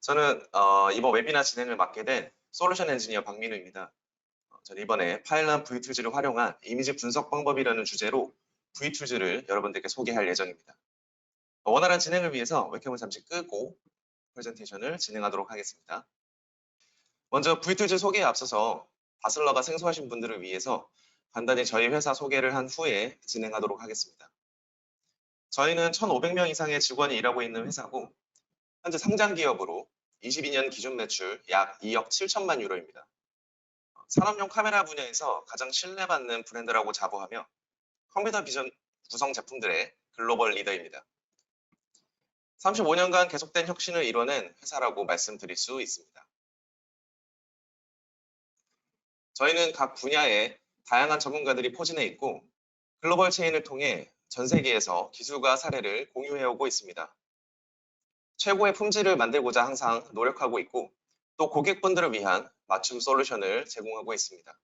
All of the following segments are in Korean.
저는 이번 웨비나 진행을 맡게 된 솔루션 엔지니어 박민우입니다. 저는 이번에 파일럿 V툴즈를 활용한 이미지 분석 방법이라는 주제로 V툴즈를 여러분들께 소개할 예정입니다. 원활한 진행을 위해서 웹캠을 잠시 끄고 프레젠테이션을 진행하도록 하겠습니다. 먼저 V툴즈 소개에 앞서서 바슬러가 생소하신 분들을 위해서 간단히 저희 회사 소개를 한 후에 진행하도록 하겠습니다. 저희는 1,500명 이상의 직원이 일하고 있는 회사고 현재 상장 기업으로 22년 기준 매출 약 2억 7천만 유로입니다. 산업용 카메라 분야에서 가장 신뢰받는 브랜드라고 자부하며 컴퓨터 비전 구성 제품들의 글로벌 리더입니다. 35년간 계속된 혁신을 이뤄낸 회사라고 말씀드릴 수 있습니다. 저희는 각 분야에 다양한 전문가들이 포진해 있고 글로벌 체인을 통해 전 세계에서 기술과 사례를 공유해오고 있습니다. 최고의 품질을 만들고자 항상 노력하고 있고 또 고객분들을 위한 맞춤 솔루션을 제공하고 있습니다.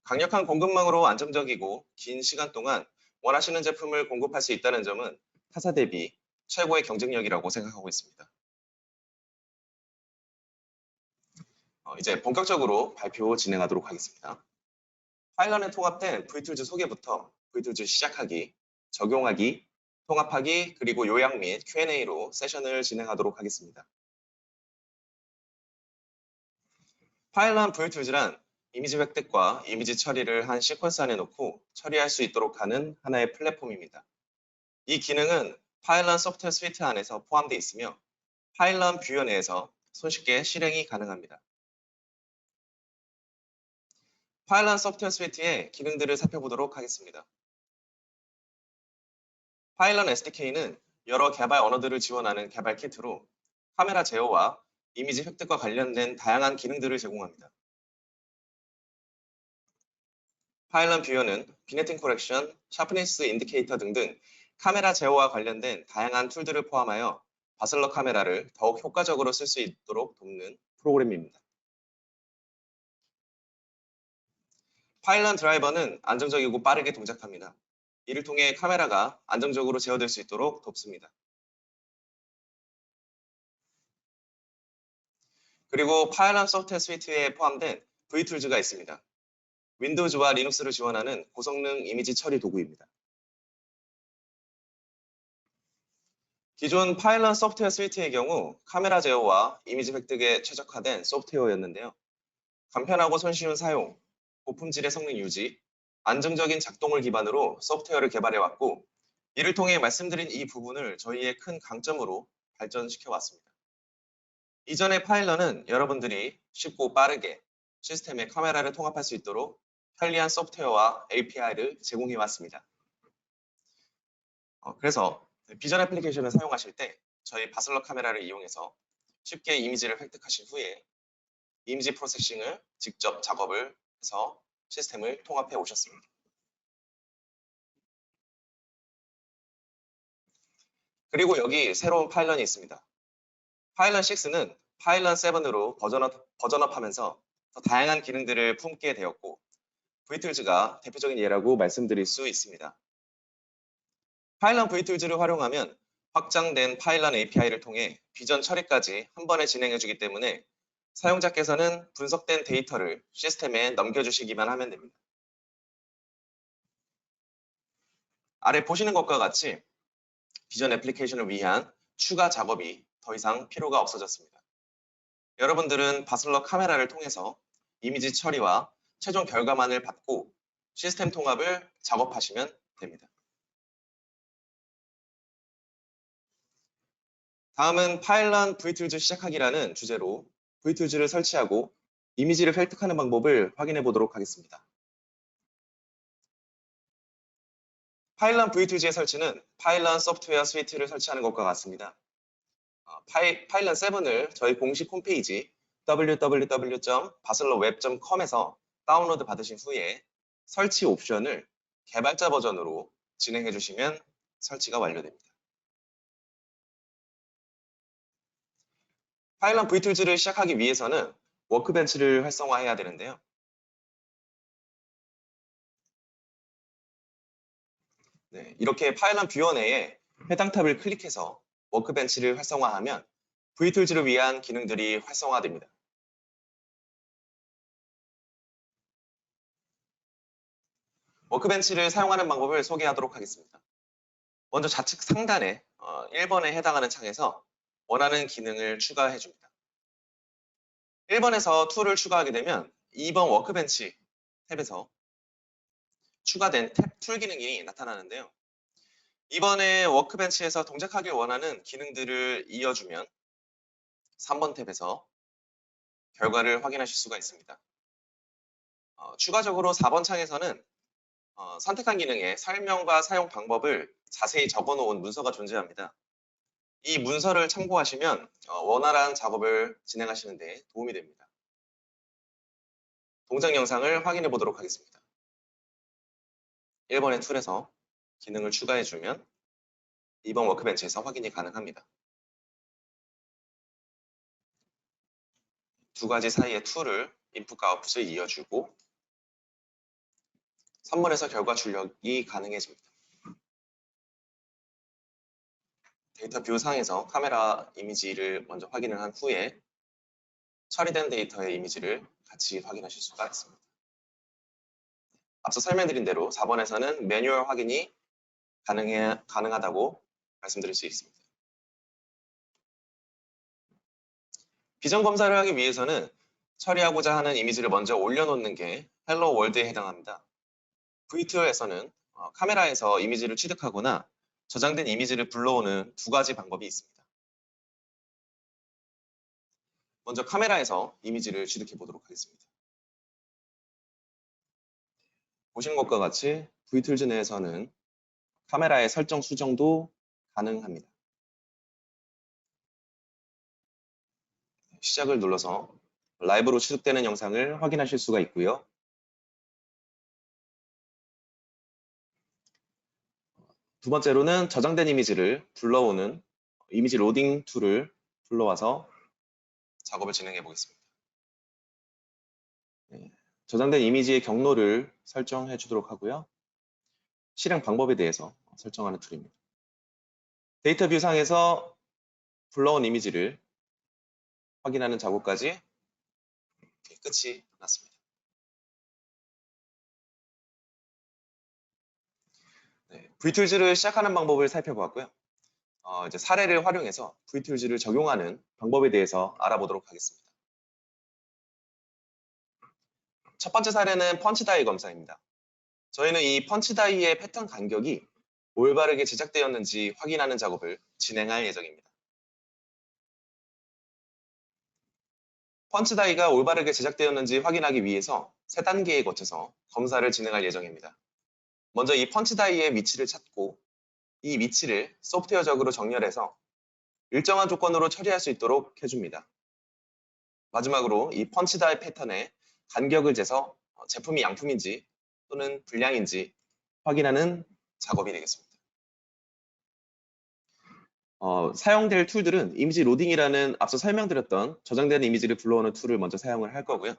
강력한 공급망으로 안정적이고 긴 시간 동안 원하시는 제품을 공급할 수 있다는 점은 타사 대비 최고의 경쟁력이라고 생각하고 있습니다. 이제 본격적으로 발표 진행하도록 하겠습니다. 파일럿에 통합된 V툴즈 소개부터 V툴즈 시작하기, 적용하기, 통합하기, 그리고 요약 및 Q&A로 세션을 진행하도록 하겠습니다. 파일럿 V툴즈란 이미지 획득과 이미지 처리를 한 시퀀스 안에 놓고 처리할 수 있도록 하는 하나의 플랫폼입니다. 이 기능은 파일럿 소프트웨어 스위트 안에서 포함되어 있으며 파일럿 뷰어 내에서 손쉽게 실행이 가능합니다. 파일럿 소프트웨어 스위트의 기능들을 살펴보도록 하겠습니다. 파일럿 SDK는 여러 개발 언어들을 지원하는 개발 키트로 카메라 제어와 이미지 획득과 관련된 다양한 기능들을 제공합니다. 파일럿 뷰어는 비네팅 코렉션, 샤프니스 인디케이터 등등 카메라 제어와 관련된 다양한 툴들을 포함하여 바슬러 카메라를 더욱 효과적으로 쓸 수 있도록 돕는 프로그램입니다. 파일럿 드라이버는 안정적이고 빠르게 동작합니다. 이를 통해 카메라가 안정적으로 제어될 수 있도록 돕습니다. 그리고 파일럿 소프트웨어 스위트에 포함된 V툴즈가 있습니다. 윈도우즈와 리눅스를 지원하는 고성능 이미지 처리 도구입니다. 기존 파일럿 소프트웨어 스위트의 경우 카메라 제어와 이미지 획득에 최적화된 소프트웨어였는데요. 간편하고 손쉬운 사용, 고품질의 성능 유지, 안정적인 작동을 기반으로 소프트웨어를 개발해왔고 이를 통해 말씀드린 이 부분을 저희의 큰 강점으로 발전시켜왔습니다. 이전의 파일럿은 여러분들이 쉽고 빠르게 시스템에 카메라를 통합할 수 있도록 편리한 소프트웨어와 API를 제공해왔습니다. 그래서 비전 애플리케이션을 사용하실 때 저희 바슬러 카메라를 이용해서 쉽게 이미지를 획득하신 후에 이미지 프로세싱을 직접 작업을 해서 시스템을 통합해 오셨습니다. 그리고 여기 새로운 파일럿이 있습니다. 파일럿 6는 파일럿 7으로 버전업하면서 더 다양한 기능들을 품게 되었고 V툴즈가 대표적인 예라고 말씀드릴 수 있습니다. 파일럿 V툴즈를 활용하면 확장된 파일럿 API를 통해 비전 처리까지 한 번에 진행해주기 때문에 사용자께서는 분석된 데이터를 시스템에 넘겨주시기만 하면 됩니다. 아래 보시는 것과 같이 비전 애플리케이션을 위한 추가 작업이 더 이상 필요가 없어졌습니다. 여러분들은 바슬러 카메라를 통해서 이미지 처리와 최종 결과만을 받고 시스템 통합을 작업하시면 됩니다. 다음은 파일럿 V툴즈 시작하기라는 주제로 V툴즈를 설치하고 이미지를 획득하는 방법을 확인해 보도록 하겠습니다. 파일럿 V툴즈의 설치는 파일럿 소프트웨어 스위트를 설치하는 것과 같습니다. 파일럿 7을 저희 공식 홈페이지 www.baselorweb.com에서 다운로드 받으신 후에 설치 옵션을 개발자 버전으로 진행해 주시면 설치가 완료됩니다. 파일럿 V툴즈를 시작하기 위해서는 워크벤치를 활성화해야 되는데요. 이렇게 파일럿 뷰어 내에 해당 탑을 클릭해서 워크벤치를 활성화하면 V툴즈를 위한 기능들이 활성화됩니다. 워크벤치를 사용하는 방법을 소개하도록 하겠습니다. 먼저 좌측 상단에 1번에 해당하는 창에서 원하는 기능을 추가해 줍니다. 1번에서 툴을 추가하게 되면 2번 워크벤치 탭에서 추가된 탭 툴 기능이 나타나는데요. 이번에 워크벤치에서 동작하길 원하는 기능들을 이어주면 3번 탭에서 결과를 확인하실 수가 있습니다. 추가적으로 4번 창에서는 선택한 기능의 설명과 사용 방법을 자세히 적어놓은 문서가 존재합니다. 이 문서를 참고하시면 원활한 작업을 진행하시는 데 도움이 됩니다. 동작 영상을 확인해 보도록 하겠습니다. 1번의 툴에서 기능을 추가해주면 2번 워크벤치에서 확인이 가능합니다. 두 가지 사이의 툴을 인풋과 아웃풋을 이어주고 3번에서 결과 출력이 가능해집니다. 데이터 뷰 상에서 카메라 이미지를 먼저 확인을 한 후에 처리된 데이터의 이미지를 같이 확인하실 수가 있습니다. 앞서 설명드린 대로 4번에서는 매뉴얼 확인이 가능하다고 말씀드릴 수 있습니다. 비전 검사를 하기 위해서는 처리하고자 하는 이미지를 먼저 올려놓는 게 헬로 월드에 해당합니다. V툴에서는 카메라에서 이미지를 취득하거나 저장된 이미지를 불러오는 두 가지 방법이 있습니다. 먼저 카메라에서 이미지를 취득해 보도록 하겠습니다. 보시는 것과 같이 V툴즈 내에서는 카메라의 설정 수정도 가능합니다. 시작을 눌러서 라이브로 취득되는 영상을 확인하실 수가 있고요. 두 번째로는 저장된 이미지를 불러오는 이미지 로딩 툴을 불러와서 작업을 진행해 보겠습니다. 저장된 이미지의 경로를 설정해 주도록 하고요. 실행 방법에 대해서 설정하는 툴입니다. 데이터 뷰 상에서 불러온 이미지를 확인하는 작업까지 끝이 났습니다. V툴즈를 시작하는 방법을 살펴보았고요. 이제 사례를 활용해서 V툴즈를 적용하는 방법에 대해서 알아보도록 하겠습니다. 첫 번째 사례는 펀치다이 검사입니다. 저희는 이 펀치다이의 패턴 간격이 올바르게 제작되었는지 확인하는 작업을 진행할 예정입니다. 펀치다이가 올바르게 제작되었는지 확인하기 위해서 3단계에 거쳐서 검사를 진행할 예정입니다. 먼저 이 펀치다이의 위치를 찾고 이 위치를 소프트웨어적으로 정렬해서 일정한 조건으로 처리할 수 있도록 해줍니다. 마지막으로 이 펀치다이 패턴의 간격을 재서 제품이 양품인지 또는 불량인지 확인하는 작업이 되겠습니다. 사용될 툴들은 이미지 로딩이라는 앞서 설명드렸던 저장된 이미지를 불러오는 툴을 먼저 사용을 할 거고요.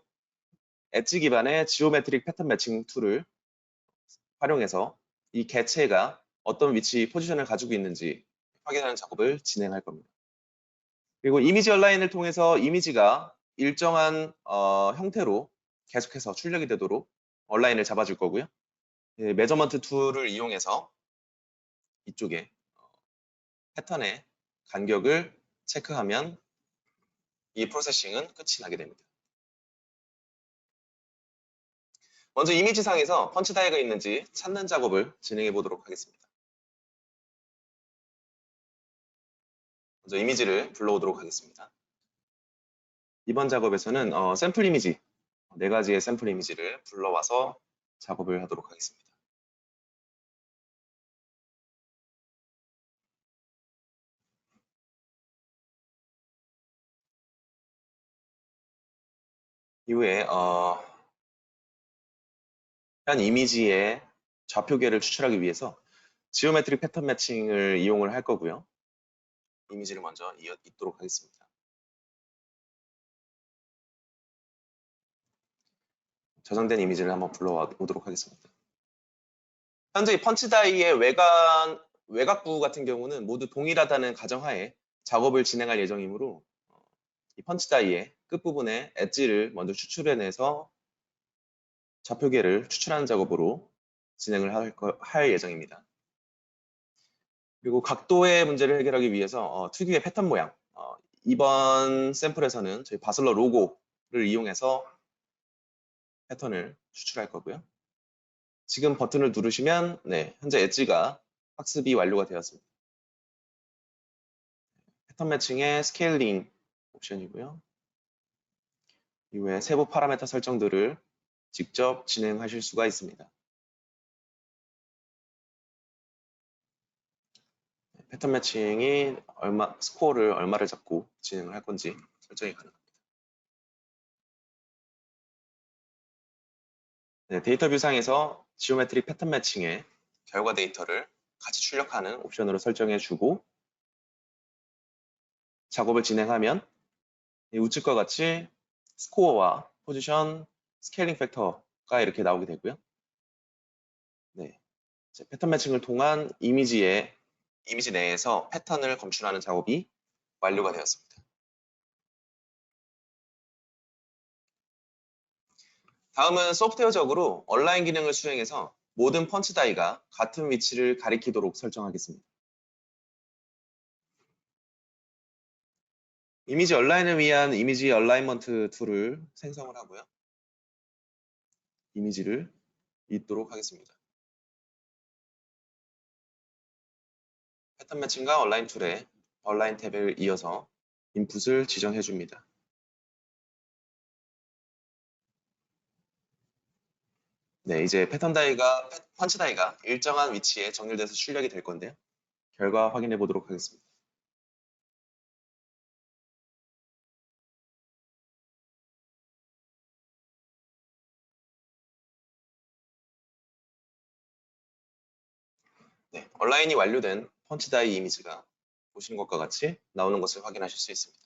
엣지 기반의 지오메트릭 패턴 매칭 툴을 활용해서 이 개체가 어떤 위치 포지션을 가지고 있는지 확인하는 작업을 진행할 겁니다. 그리고 이미지 얼라인을 통해서 이미지가 일정한 형태로 계속해서 출력이 되도록 얼라인을 잡아줄 거고요. 메저먼트 툴을 이용해서 이쪽에 패턴의 간격을 체크하면 이 프로세싱은 끝이 나게 됩니다. 먼저 이미지상에서 펀치다이가 있는지 찾는 작업을 진행해 보도록 하겠습니다. 먼저 이미지를 불러오도록 하겠습니다. 이번 작업에서는 샘플 이미지, 4가지의 샘플 이미지를 불러와서 작업을 하도록 하겠습니다. 이후에 한 이미지의 좌표계를 추출하기 위해서 지오메트릭 패턴 매칭을 이용을 할 거고요. 이미지를 먼저 잇도록 하겠습니다. 저장된 이미지를 한번 불러오도록 하겠습니다. 현재 이 펀치다이의 외곽부 같은 경우는 모두 동일하다는 가정하에 작업을 진행할 예정이므로 이 펀치 다이의 끝부분에 엣지를 먼저 추출해내서 좌표계를 추출하는 작업으로 진행을 할 예정입니다. 그리고 각도의 문제를 해결하기 위해서 특유의 패턴 모양, 이번 샘플에서는 저희 바슬러 로고를 이용해서 패턴을 추출할 거고요. 지금 버튼을 누르시면 현재 엣지가 학습이 완료가 되었습니다. 패턴 매칭의 스케일링 옵션이고요. 이후에 세부 파라미터 설정들을 직접 진행하실 수가 있습니다. 패턴 매칭이 스코어를 얼마를 잡고 진행을 할 건지 설정이 가능합니다. 데이터 뷰상에서 지오메트릭 패턴 매칭의 결과 데이터를 같이 출력하는 옵션으로 설정해 주고 작업을 진행하면 우측과 같이 스코어와 포지션, 스케일링 팩터가 이렇게 나오게 되고요. 패턴 매칭을 통한 이미지 내에서 패턴을 검출하는 작업이 완료가 되었습니다. 다음은 소프트웨어적으로 얼라인 기능을 수행해서 모든 펀치 다이가 같은 위치를 가리키도록 설정하겠습니다. 이미지 얼라인을 위한 이미지 얼라인먼트 툴을 생성을 하고요. 이미지를 잇도록 하겠습니다. 패턴 매칭과 얼라인 툴에 얼라인 탭을 이어서 인풋을 지정해 줍니다. 이제 펀치 다이가 일정한 위치에 정렬돼서 출력이 될 건데요. 결과 확인해 보도록 하겠습니다. 얼라인이 완료된 펀치 다이 이미지가 보시는 것과 같이 나오는 것을 확인하실 수 있습니다.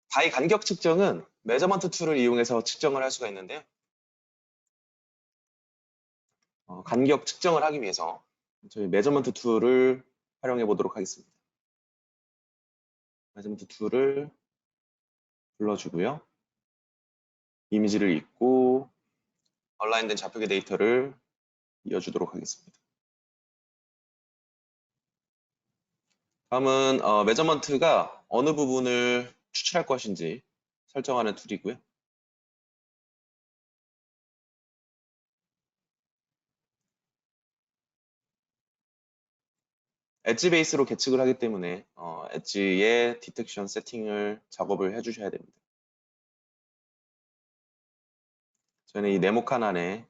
다이 간격 측정은 메저먼트 툴을 이용해서 측정을 할 수가 있는데요. 간격 측정을 하기 위해서 저희 메저먼트 툴을 활용해 보도록 하겠습니다. 메저먼트 툴을 불러주고요. 이미지를 읽고 얼라인된 좌표계 데이터를 이어주도록 하겠습니다. 다음은 메저먼트가 어느 부분을 추출할 것인지 설정하는 툴이고요. 엣지 베이스로 계측을 하기 때문에 엣지의 디텍션 세팅을 작업을 해주셔야 됩니다. 저는 이 네모칸 안에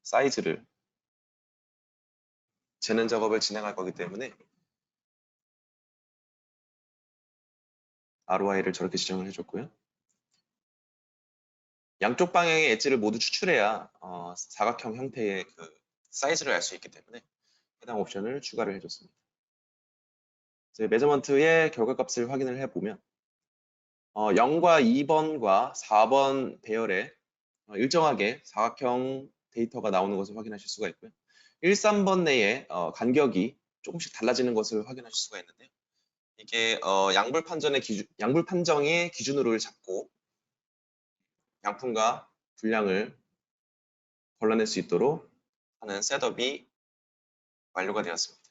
사이즈를 재는 작업을 진행할 거기 때문에 ROI를 저렇게 지정을 해줬고요. 양쪽 방향의 엣지를 모두 추출해야 사각형 형태의 그 사이즈를 알 수 있기 때문에 해당 옵션을 추가를 해줬습니다. 이제 메저먼트의 결과값을 확인을 해보면 0과 2번과 4번 배열에 일정하게 사각형 데이터가 나오는 것을 확인하실 수가 있고요. 1, 3번 내에 간격이 조금씩 달라지는 것을 확인하실 수가 있는데요. 이게 양불 판정의 기준으로 잡고 양품과 분량을 걸러낼 수 있도록 하는 셋업이 완료가 되었습니다.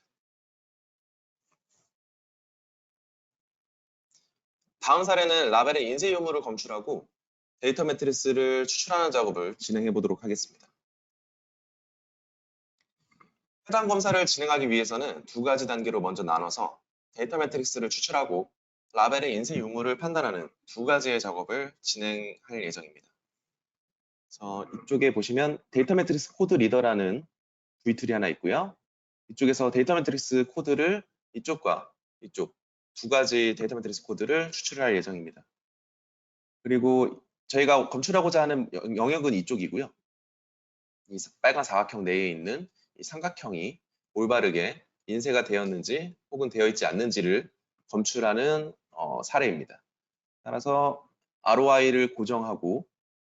다음 사례는 라벨의 인쇄 유무를 검출하고 데이터 매트리스를 추출하는 작업을 진행해 보도록 하겠습니다. 해당 검사를 진행하기 위해서는 두 가지 단계로 먼저 나눠서 데이터 매트릭스를 추출하고 라벨의 인쇄 유무를 판단하는 두 가지의 작업을 진행할 예정입니다. 그래서 이쪽에 보시면 데이터 매트릭스 코드 리더라는 V 툴이 하나 있고요. 이쪽에서 데이터 매트릭스 코드를 이쪽과 이쪽 두 가지 데이터 매트릭스 코드를 추출할 예정입니다. 그리고 저희가 검출하고자 하는 영역은 이쪽이고요. 이 빨간 사각형 내에 있는 이 삼각형이 올바르게 인쇄가 되었는지 혹은 되어 있지 않는지를 검출하는 사례입니다. 따라서 ROI를 고정하고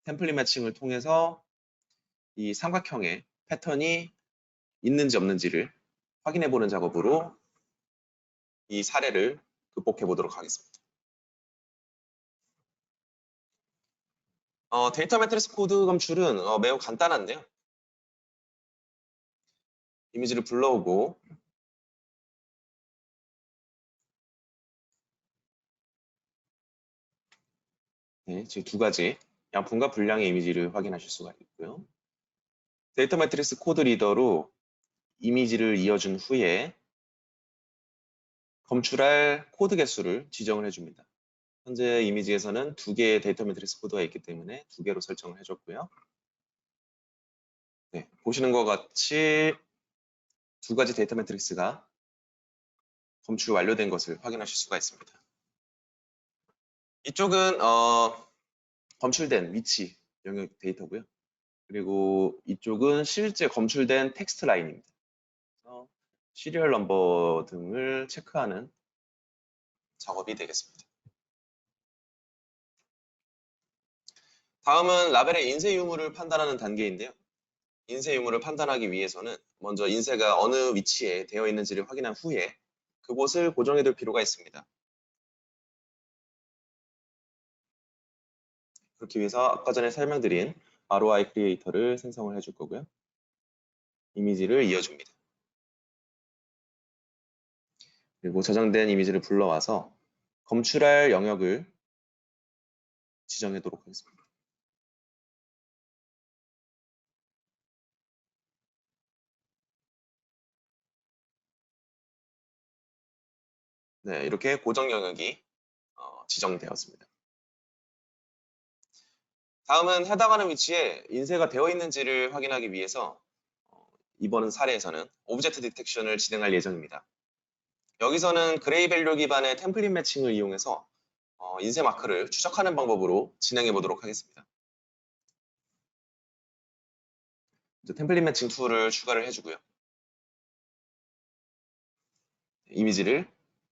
템플릿 매칭을 통해서 이 삼각형의 패턴이 있는지 없는지를 확인해 보는 작업으로 이 사례를 극복해 보도록 하겠습니다. 데이터 매트리스 코드 검출은 매우 간단한데요. 이미지를 불러오고 네, 지금 두 가지 양품과 분량의 이미지를 확인하실 수가 있고요. 데이터 매트리스 코드 리더로 이미지를 이어준 후에 검출할 코드 개수를 지정을 해줍니다. 현재 이미지에서는 두 개의 데이터 매트리스 코드가 있기 때문에 두 개로 설정을 해줬고요. 네, 보시는 것 같이 두 가지 데이터 매트릭스가 검출 완료된 것을 확인하실 수가 있습니다. 이쪽은 검출된 위치 영역 데이터고요. 그리고 이쪽은 실제 검출된 텍스트 라인입니다. 그래서 시리얼 넘버 등을 체크하는 작업이 되겠습니다. 다음은 라벨의 인쇄 유무를 판단하는 단계인데요. 인쇄 유무를 판단하기 위해서는 먼저 인쇄가 어느 위치에 되어 있는지를 확인한 후에 그곳을 고정해 둘 필요가 있습니다. 그렇기 위해서 아까 전에 설명드린 ROI 크리에이터를 생성을 해줄 거고요. 이미지를 이어줍니다. 그리고 저장된 이미지를 불러와서 검출할 영역을 지정하도록 하겠습니다. 네, 이렇게 고정 영역이 지정되었습니다. 다음은 해당하는 위치에 인쇄가 되어 있는지를 확인하기 위해서 이번 사례에서는 오브젝트 디텍션을 진행할 예정입니다. 여기서는 그레이 밸류 기반의 템플릿 매칭을 이용해서 인쇄 마크를 추적하는 방법으로 진행해 보도록 하겠습니다. 이제 템플릿 매칭 툴을 추가를 해주고요. 이미지를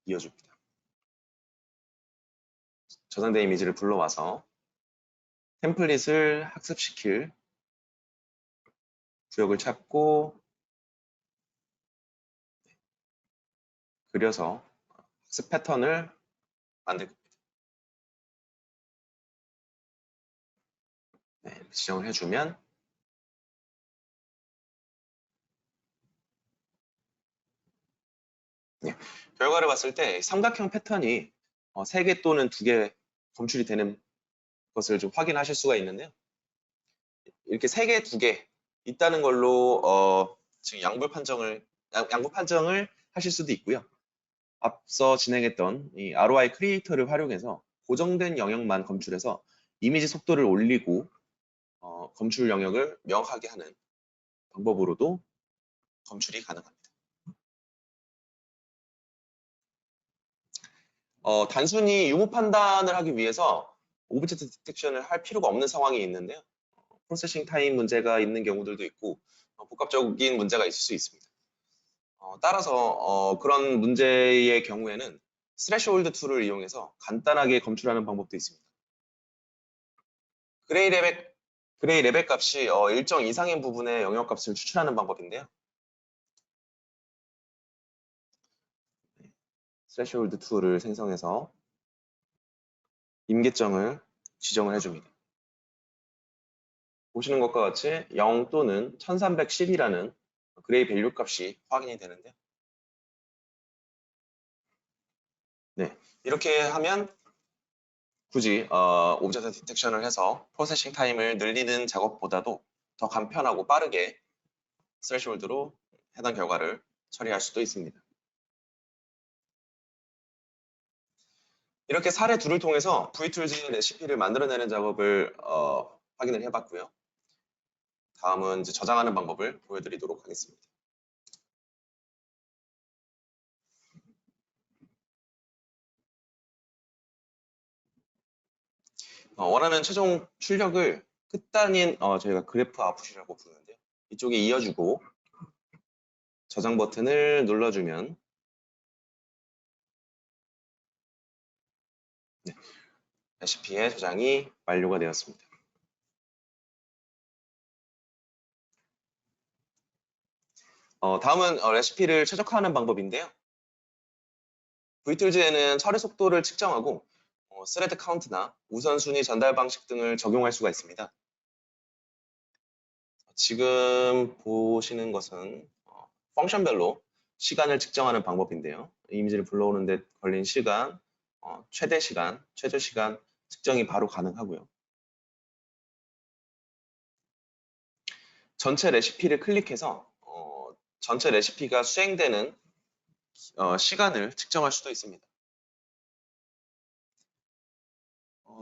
이어줍니다. 저장된 이미지를 불러와서 템플릿을 학습시킬 구역을 찾고 그려서 학습 패턴을 만들 겁니다. 네, 지정을 해주면 네, 결과를 봤을 때 삼각형 패턴이 3개 또는 2개 검출이 되는 것을 좀 확인하실 수가 있는데요. 이렇게 3개, 2개 있다는 걸로 지금 양분 판정을 하실 수도 있고요. 앞서 진행했던 이 ROI 크리에이터를 활용해서 고정된 영역만 검출해서 이미지 속도를 올리고 검출 영역을 명확하게 하는 방법으로도 검출이 가능합니다. 단순히 유무 판단을 하기 위해서 오브젝트 디텍션을 할 필요가 없는 상황이 있는데요. 프로세싱 타임 문제가 있는 경우들도 있고 복합적인 문제가 있을 수 있습니다. 따라서 그런 문제의 경우에는 스레시홀드 툴을 이용해서 간단하게 검출하는 방법도 있습니다. 그레이 레벨 값이 일정 이상인 부분의 영역 값을 추출하는 방법인데요. 스레시홀드 툴을 생성해서 임계점을 지정을 해줍니다. 보시는 것과 같이 0 또는 1310이라는 그레이 밸류 값이 확인이 되는데요. 네, 이렇게 하면 굳이 오브젝트 디텍션을 해서 프로세싱 타임을 늘리는 작업보다도 더 간편하고 빠르게 스레시홀드로 해당 결과를 처리할 수도 있습니다. 이렇게 사례 둘을 통해서 VTools 레시피를 만들어내는 작업을 확인을 해봤고요. 다음은 이제 저장하는 방법을 보여드리도록 하겠습니다. 원하는 최종 출력을 끝단인 저희가 그래프 아웃풋이라고 부르는데요. 이쪽에 이어주고 저장 버튼을 눌러주면 네, 레시피의 저장이 완료가 되었습니다. 다음은 레시피를 최적화하는 방법인데요. VTools 처리 속도를 측정하고 스레드 카운트나 우선순위 전달 방식 등을 적용할 수가 있습니다. 지금 보시는 것은 펑션별로 시간을 측정하는 방법인데요. 이미지를 불러오는 데 걸린 시간, 최대 시간, 최저 시간 측정이 바로 가능하고요. 전체 레시피를 클릭해서 전체 레시피가 수행되는 시간을 측정할 수도 있습니다.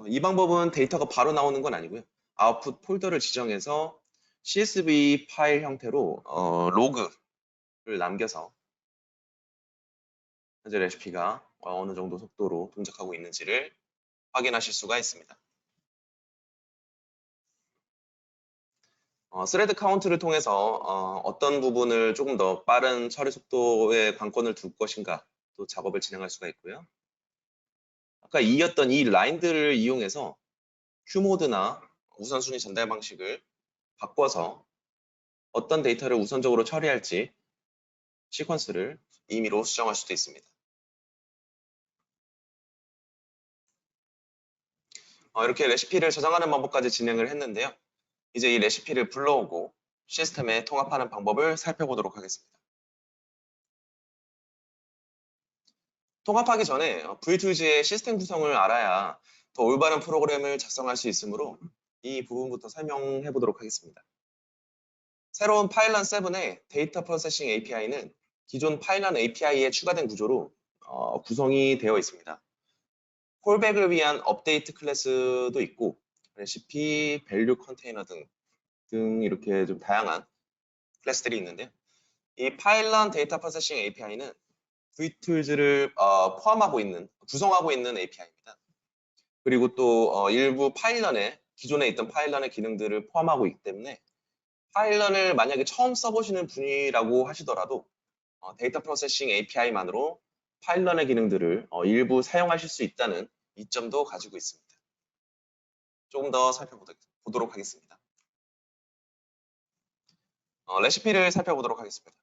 이 방법은 데이터가 바로 나오는 건 아니고요. 아웃풋 폴더를 지정해서 CSV 파일 형태로 로그를 남겨서 현재 레시피가 어느 정도 속도로 동작하고 있는지를 확인하실 수가 있습니다. 스레드 카운트를 통해서 어떤 부분을 조금 더 빠른 처리 속도에 관건을 둘 것인가 또 작업을 진행할 수가 있고요. 아까 이었던 이 라인들을 이용해서 큐모드나 우선순위 전달 방식을 바꿔서 어떤 데이터를 우선적으로 처리할지 시퀀스를 임의로 수정할 수도 있습니다. 이렇게 레시피를 저장하는 방법까지 진행을 했는데요. 이제 이 레시피를 불러오고 시스템에 통합하는 방법을 살펴보도록 하겠습니다. 통합하기 전에 VTools 시스템 구성을 알아야 더 올바른 프로그램을 작성할 수 있으므로 이 부분부터 설명해 보도록 하겠습니다. 새로운 파일런 7의 데이터 프로세싱 API는 기존 파일런 API에 추가된 구조로 구성이 되어 있습니다. 콜백을 위한 업데이트 클래스도 있고 레시피, 밸류 컨테이너 등 이렇게 좀 다양한 클래스들이 있는데요. 이 파일런 데이터 프로세싱 API는 VTools를 구성하고 있는 API입니다. 그리고 또 일부 기존에 있던 파일런의 기능들을 포함하고 있기 때문에 파일런을 만약에 처음 써보시는 분이라고 하시더라도 데이터 프로세싱 API만으로 파일런의 기능들을 일부 사용하실 수 있다는 이점도 가지고 있습니다. 조금 더 살펴보도록 하겠습니다. 레시피를 살펴보도록 하겠습니다.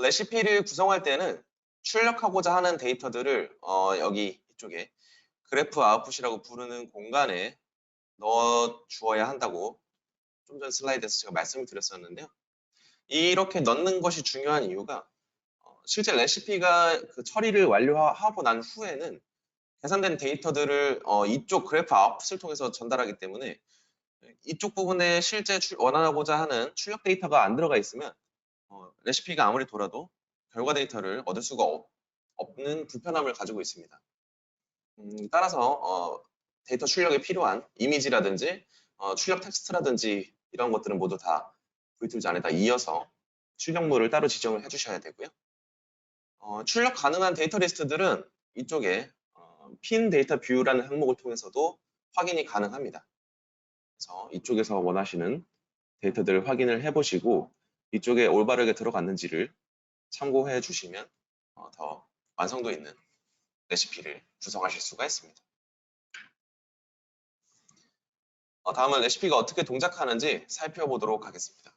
레시피를 구성할 때는 출력하고자 하는 데이터들을 여기 이쪽에 그래프 아웃풋이라고 부르는 공간에 넣어 주어야 한다고 좀 전 슬라이드에서 제가 말씀을 드렸었는데요. 이렇게 넣는 것이 중요한 이유가 실제 레시피가 그 처리를 완료하고 난 후에는 계산된 데이터들을 이쪽 그래프 아웃풋을 통해서 전달하기 때문에 이쪽 부분에 실제 원하고자 하는 출력 데이터가 안 들어가 있으면 레시피가 아무리 돌아도 결과 데이터를 얻을 수가 없는 불편함을 가지고 있습니다. 따라서 데이터 출력에 필요한 이미지라든지 출력 텍스트라든지 이런 것들은 모두 다 VTools 안에다 이어서 출력물을 따로 지정을 해주셔야 되고요. 출력 가능한 데이터 리스트들은 이쪽에 핀 데이터 뷰라는 항목을 통해서도 확인이 가능합니다. 그래서 이쪽에서 원하시는 데이터들을 확인을 해보시고 이쪽에 올바르게 들어갔는지를 참고해 주시면 더 완성도 있는 레시피를 구성하실 수가 있습니다. 다음은 레시피가 어떻게 동작하는지 살펴보도록 하겠습니다.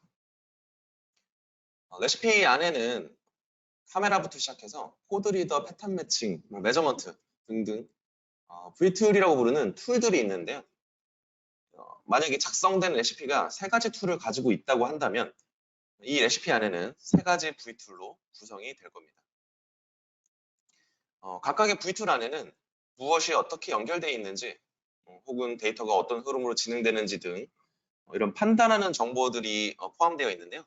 레시피 안에는 카메라부터 시작해서 코드 리더, 패턴 매칭, 메저먼트 등등 VTool이라고 부르는 툴들이 있는데요. 만약에 작성된 레시피가 3가지 툴을 가지고 있다고 한다면 이 레시피 안에는 3가지 VTool로 구성이 될 겁니다. 각각의 VTool 안에는 무엇이 어떻게 연결되어 있는지 혹은 데이터가 어떤 흐름으로 진행되는지 등 이런 판단하는 정보들이 포함되어 있는데요.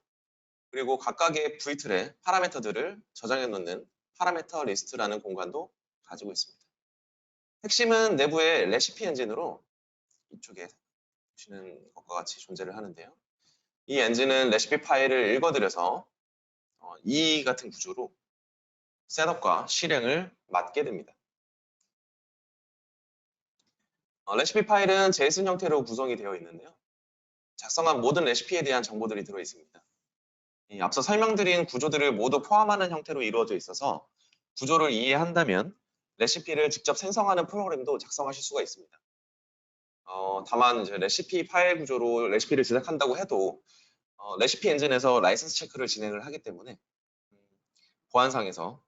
그리고 각각의 VTool의 파라미터들을 저장해 놓는 파라미터 리스트라는 공간도 가지고 있습니다. 핵심은 내부의 레시피 엔진으로 이쪽에 보시는 것과 같이 존재를 하는데요. 이 엔진은 레시피 파일을 읽어들여서 이 같은 구조로 셋업과 실행을 맡게 됩니다. 레시피 파일은 JSON 형태로 구성이 되어 있는데요. 작성한 모든 레시피에 대한 정보들이 들어 있습니다. 앞서 설명드린 구조들을 모두 포함하는 형태로 이루어져 있어서 구조를 이해한다면 레시피를 직접 생성하는 프로그램도 작성하실 수가 있습니다. 다만 이제 레시피 파일 구조로 레시피를 제작한다고 해도 레시피 엔진에서 라이선스 체크를 진행을 하기 때문에 보안상에서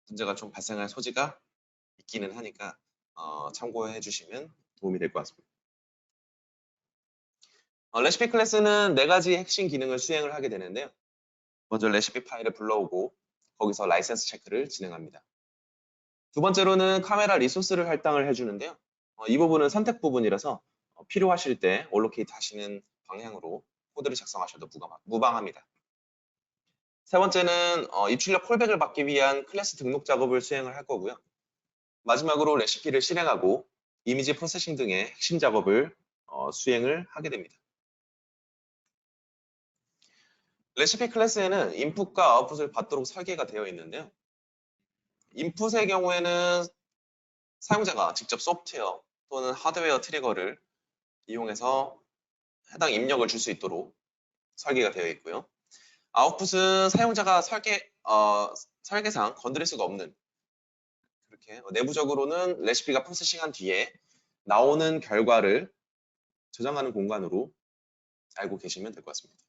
문제가 좀 발생할 소지가 있기는 하니까 참고해 주시면 도움이 될 것 같습니다. 레시피 클래스는 4가지 핵심 기능을 수행을 하게 되는데요. 먼저 레시피 파일을 불러오고 거기서 라이선스 체크를 진행합니다. 두 번째로는 카메라 리소스를 할당을 해주는데요. 이 부분은 선택 부분이라서 필요하실 때 올로케이트 하시는 방향으로 코드를 작성하셔도 무방합니다. 세 번째는 입출력 콜백을 받기 위한 클래스 등록 작업을 수행을 할 거고요. 마지막으로 레시피를 실행하고 이미지 프로세싱 등의 핵심 작업을 수행을 하게 됩니다. 레시피 클래스에는 인풋과 아웃풋을 받도록 설계가 되어 있는데요. 인풋의 경우에는 사용자가 직접 소프트웨어 또는 하드웨어 트리거를 이용해서 해당 입력을 줄 수 있도록 설계가 되어 있고요. 아웃풋은 사용자가 설계상 건드릴 수가 없는, 그렇게 내부적으로는 레시피가 프로세싱한 뒤에 나오는 결과를 저장하는 공간으로 알고 계시면 될 것 같습니다.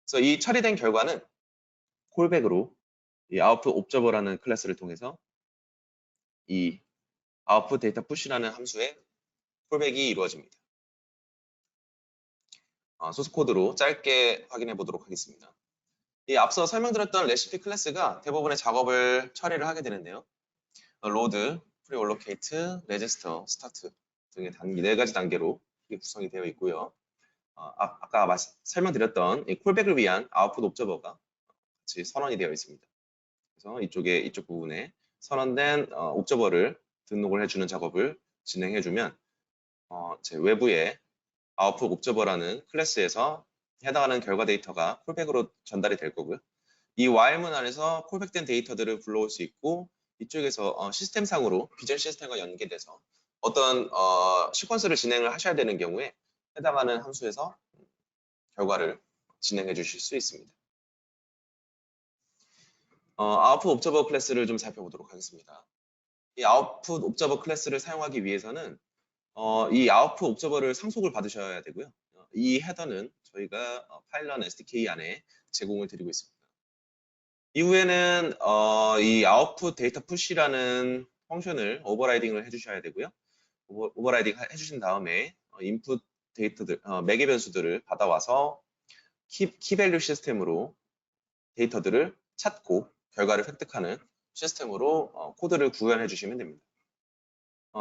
그래서 이 처리된 결과는 콜백으로 이 아웃풋 옵저버라는 클래스를 통해서 이 아웃풋 데이터 푸시라는 함수에 콜백이 이루어집니다. 소스 코드로 짧게 확인해 보도록 하겠습니다. 이 앞서 설명드렸던 레시피 클래스가 대부분의 작업을 처리를 하게 되는데요. 로드, 프리올로케이트, 레지스터, 스타트 등의 4가지 단계로 구성이 되어 있고요. 아까 설명드렸던 이 콜백을 위한 아웃풋 옵저버가 같이 선언이 되어 있습니다. 그래서 이쪽 부분에 선언된 옵저버를 등록을 해주는 작업을 진행해주면 제 외부에 아웃풋 옵저버라는 클래스에서 해당하는 결과 데이터가 콜백으로 전달이 될 거고요. 이 while문 안에서 콜백된 데이터들을 불러올 수 있고 이쪽에서 시스템상으로 비전 시스템과 연계돼서 어떤 시퀀스를 진행을 하셔야 되는 경우에 해당하는 함수에서 결과를 진행해 주실 수 있습니다. 아웃풋 옵저버 클래스를 좀 살펴보도록 하겠습니다. 이 아웃풋 옵저버 클래스를 사용하기 위해서는 이 아웃풋 옵저버를 상속을 받으셔야 되고요. 이 헤더는 저희가 파일럿 SDK 안에 제공을 드리고 있습니다. 이후에는 이 아웃풋 데이터 푸시라는 펑션을 오버라이딩을 해주셔야 되고요. 오버라이딩 해주신 다음에 인풋 데이터들, 매개 변수들을 받아와서 키밸류 시스템으로 데이터들을 찾고 결과를 획득하는 시스템으로 코드를 구현해 주시면 됩니다.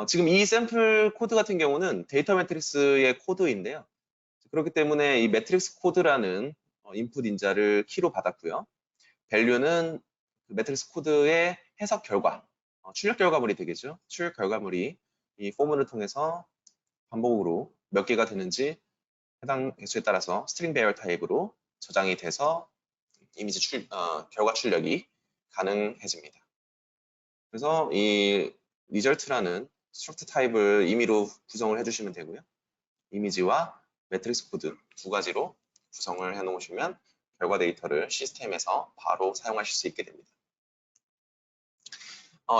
지금 이 샘플 코드 같은 경우는 데이터 매트릭스의 코드인데요. 그렇기 때문에 이 매트릭스 코드라는 인풋 인자를 키로 받았고요. 밸류는 매트릭스 코드의 해석 결과, 출력 결과물이 되겠죠. 출력 결과물이 이 포문을 통해서 반복으로 몇 개가 되는지 해당 개수에 따라서 스트링 배열 타입으로 저장이 돼서 이미지 결과 출력이 가능해집니다. 그래서 이 result라는 스트럭트 타입을 임의로 구성을 해주시면 되고요. 이미지와 매트릭스 코드 2가지로 구성을 해 놓으시면 결과 데이터를 시스템에서 바로 사용하실 수 있게 됩니다.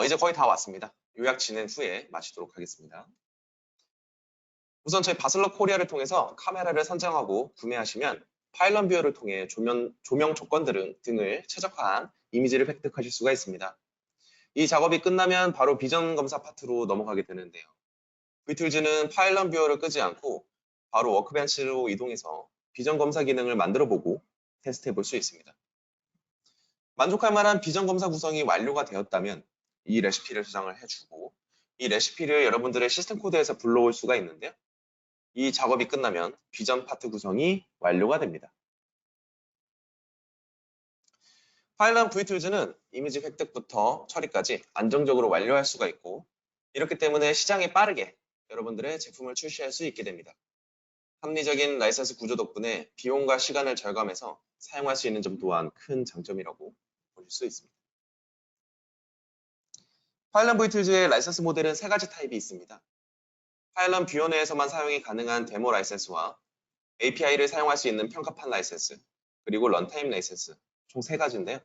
이제 거의 다 왔습니다. 요약 진행 후에 마치도록 하겠습니다. 우선 저희 바슬러 코리아를 통해서 카메라를 선정하고 구매하시면 파일럿 뷰어를 통해 조명 조건 등을 최적화한 이미지를 획득하실 수가 있습니다. 이 작업이 끝나면 바로 비전 검사 파트로 넘어가게 되는데요. V툴즈는 파일럿 뷰어를 끄지 않고 바로 워크벤치로 이동해서 비전 검사 기능을 만들어 보고 테스트해 볼 수 있습니다. 만족할 만한 비전 검사 구성이 완료가 되었다면 이 레시피를 저장을 해주고 이 레시피를 여러분들의 시스템 코드에서 불러올 수가 있는데요. 이 작업이 끝나면 비전 파트 구성이 완료가 됩니다. 파일럿 V툴즈는 이미지 획득부터 처리까지 안정적으로 완료할 수가 있고 이렇기 때문에 시장에 빠르게 여러분들의 제품을 출시할 수 있게 됩니다. 합리적인 라이선스 구조 덕분에 비용과 시간을 절감해서 사용할 수 있는 점 또한 큰 장점이라고 보실 수 있습니다. 파일럿 V툴즈의 라이선스 모델은 3가지 타입이 있습니다. 파일럿 뷰어 내에서만 사용이 가능한 데모 라이선스와 API를 사용할 수 있는 평가판 라이선스, 그리고 런타임 라이선스 총 3가지인데요.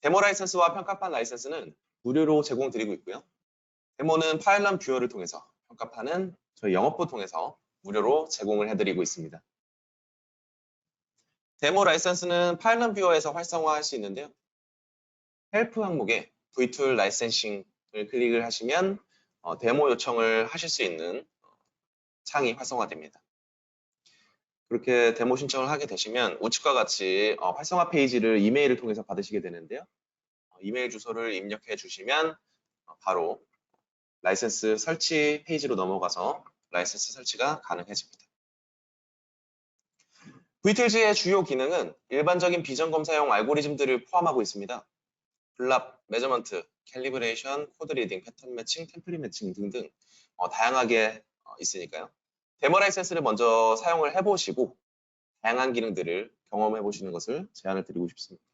데모 라이선스와 평가판 라이선스는 무료로 제공드리고 있고요. 데모는 파일럿 뷰어를 통해서, 평가판은 저희 영업부 통해서 무료로 제공을 해드리고 있습니다. 데모 라이선스는 파일럿 뷰어에서 활성화할 수 있는데요. 헬프 항목에 vtool 라이센싱을 클릭을 하시면 데모 요청을 하실 수 있는 창이 활성화됩니다. 그렇게 데모 신청을 하게 되시면 우측과 같이 활성화 페이지를 이메일을 통해서 받으시게 되는데요. 이메일 주소를 입력해 주시면 바로 라이센스 설치 페이지로 넘어가서 라이센스 설치가 가능해집니다. vTools 의 주요 기능은 일반적인 비전 검사용 알고리즘들을 포함하고 있습니다. 블랍, 매저먼트, 캘리브레이션, 코드 리딩, 패턴 매칭, 템플릿 매칭 등등 다양하게 있으니까요. 데모 라이센스를 먼저 사용을 해보시고 다양한 기능들을 경험해 보시는 것을 제안을 드리고 싶습니다.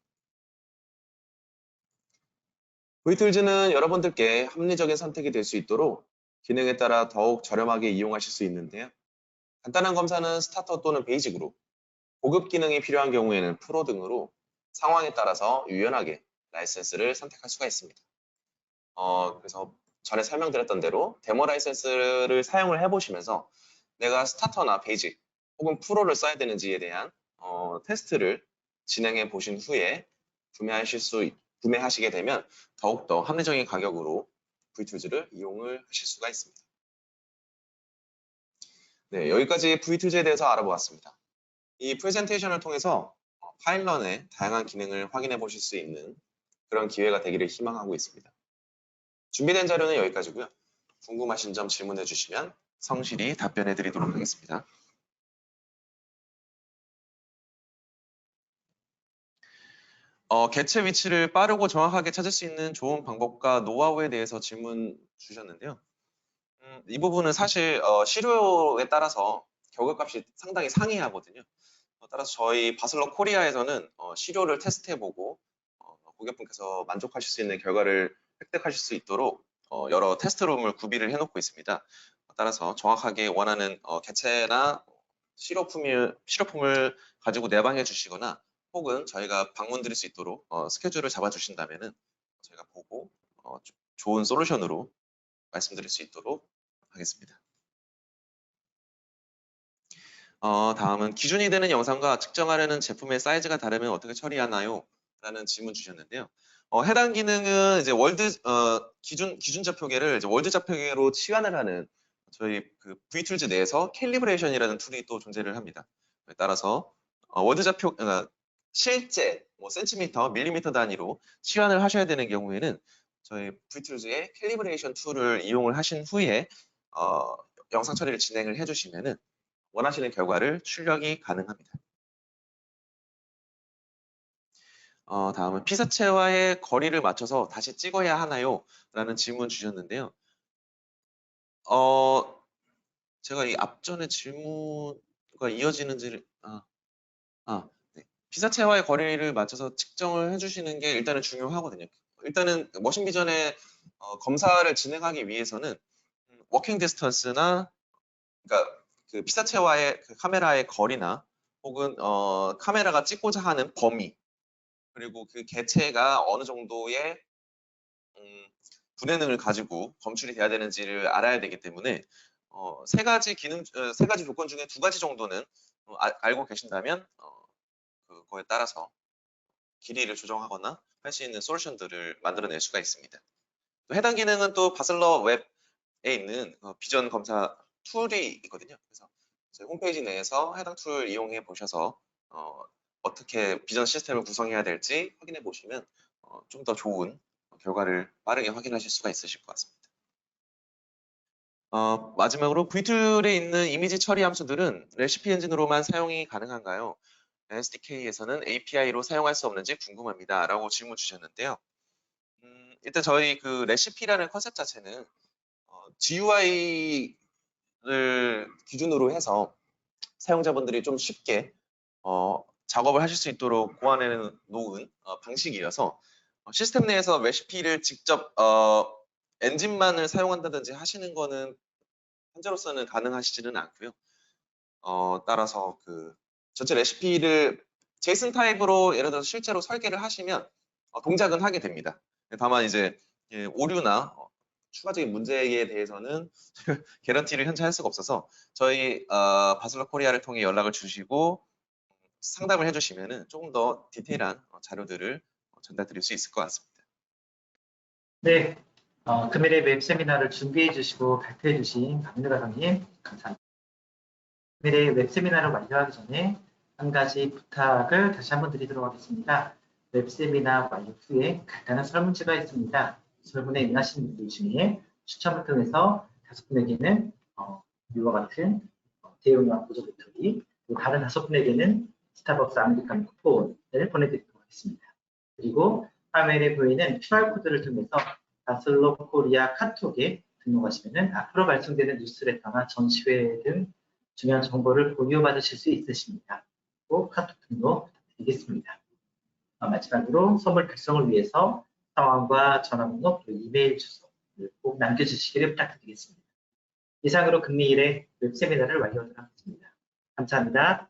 vTools는 여러분들께 합리적인 선택이 될 수 있도록 기능에 따라 더욱 저렴하게 이용하실 수 있는데요. 간단한 검사는 스타터 또는 베이직으로, 고급 기능이 필요한 경우에는 프로 등으로 상황에 따라서 유연하게 라이센스를 선택할 수가 있습니다. 그래서 전에 설명드렸던 대로 데모 라이센스를 사용을 해보시면서 내가 스타터나 베이직 혹은 프로를 써야 되는지에 대한 테스트를 진행해 보신 후에 구매하시게 되면 더욱더 합리적인 가격으로 vTools를 이용을 하실 수가 있습니다. 네, 여기까지 vTools에 대해서 알아보았습니다. 이 프레젠테이션을 통해서 파일런의 다양한 기능을 확인해 보실 수 있는 그런 기회가 되기를 희망하고 있습니다. 준비된 자료는 여기까지고요. 궁금하신 점 질문해 주시면 성실히 답변해 드리도록 하겠습니다. 개체 위치를 빠르고 정확하게 찾을 수 있는 좋은 방법과 노하우에 대해서 질문 주셨는데요. 이 부분은 사실 시료에 따라서 결과값이 상당히 상이하거든요. 따라서 저희 바슬러 코리아에서는 시료를 테스트해보고 고객분께서 만족하실 수 있는 결과를 획득하실 수 있도록 여러 테스트룸을 구비를 해놓고 있습니다. 따라서 정확하게 원하는 개체나 시료품을 가지고 내방해 주시거나 혹은 저희가 방문 드릴 수 있도록 스케줄을 잡아 주신다면은 저희가 보고 좋은 솔루션으로 말씀드릴 수 있도록 하겠습니다. 다음은 기준이 되는 영상과 측정하려는 제품의 사이즈가 다르면 어떻게 처리하나요? 라는 질문 주셨는데요. 해당 기능은 이제 기준 좌표계를 이제 월드 좌표계로 치환을 하는 저희 그 vTools 내에서 캘리브레이션이라는 툴이 또 존재를 합니다. 따라서 월드 좌표 실제 센티미터, 밀리미터 단위로 치환을 하셔야 되는 경우에는 저희 vTools의 캘리브레이션 툴을 이용을 하신 후에 영상 처리를 진행을 해주시면은 원하시는 결과를 출력이 가능합니다. 다음은 피사체와의 거리를 맞춰서 다시 찍어야 하나요? 라는 질문 주셨는데요. 제가 이 앞전에 질문과 이어지는지를 네. 피사체와의 거리를 맞춰서 측정을 해주시는 게 일단은 중요하거든요. 일단은 머신 비전의 검사를 진행하기 위해서는 워킹 디스턴스나 그러니까 그 피사체와의 그 카메라의 거리나 혹은 카메라가 찍고자 하는 범위 그리고 그 개체가 어느 정도의 분해능을 가지고 검출이 돼야 되는지를 알아야 되기 때문에 세 가지 조건 중에 2가지 정도는 알고 계신다면 그거에 따라서 길이를 조정하거나 할 수 있는 솔루션들을 만들어낼 수가 있습니다. 또 해당 기능은 또 바슬러 웹에 있는 비전 검사 툴이 있거든요. 그래서 저희 홈페이지 내에서 해당 툴을 이용해 보셔서 어떻게 비전 시스템을 구성해야 될지 확인해 보시면 좀 더 좋은 결과를 빠르게 확인하실 수가 있으실 것 같습니다. 마지막으로 vTool에 있는 이미지 처리 함수들은 레시피 엔진으로만 사용이 가능한가요? SDK에서는 API로 사용할 수 없는지 궁금합니다. 라고 질문 주셨는데요. 일단 저희 그 레시피라는 컨셉 자체는 GUI를 기준으로 해서 사용자분들이 좀 쉽게 작업을 하실 수 있도록 고안해 놓은 방식이어서 시스템 내에서 레시피를 직접 엔진만을 사용한다든지 하시는 거는 현재로서는 가능하시지는 않고요. 따라서 그 전체 레시피를 제이슨 타입으로 예를 들어서 실제로 설계를 하시면 동작은 하게 됩니다. 다만 이제 오류나 추가적인 문제에 대해서는 개런티를 현재 할 수가 없어서 저희 바슬러 코리아를 통해 연락을 주시고 상담을 해주시면은 조금 더 디테일한 자료들을 전달드릴 수 있을 것 같습니다. 네, 금일의 웹 세미나를 준비해 주시고 발표해 주신 박민우 과장님 감사합니다. 금일의 웹 세미나를 완료하기 전에 한 가지 부탁을 다시 한번 드리도록 하겠습니다. 웹 세미나 완료 후에 간단한 설문지가 있습니다. 설문에 응하신 분들 중에 추첨을 통해서 5분에게는 이와 같은 대용량 보조 배터리, 그리고 다른 5분에게는 스타벅스 아메리카노 쿠폰을 보내드리도록 하겠습니다. 그리고 화면에 보이는 QR코드를 통해서 바슬로 코리아 카톡에 등록하시면 앞으로 발송되는 뉴스레터나 전시회 등 중요한 정보를 공유받으실 수 있으십니다. 꼭 카톡 등록 부탁드리겠습니다. 마지막으로 선물 달성을 위해서 성함과 전화번호 그리고 이메일 주소를 꼭 남겨주시기를 부탁드리겠습니다. 이상으로 금리일의 웹 세미나를 완료하도록 하겠습니다. 감사합니다.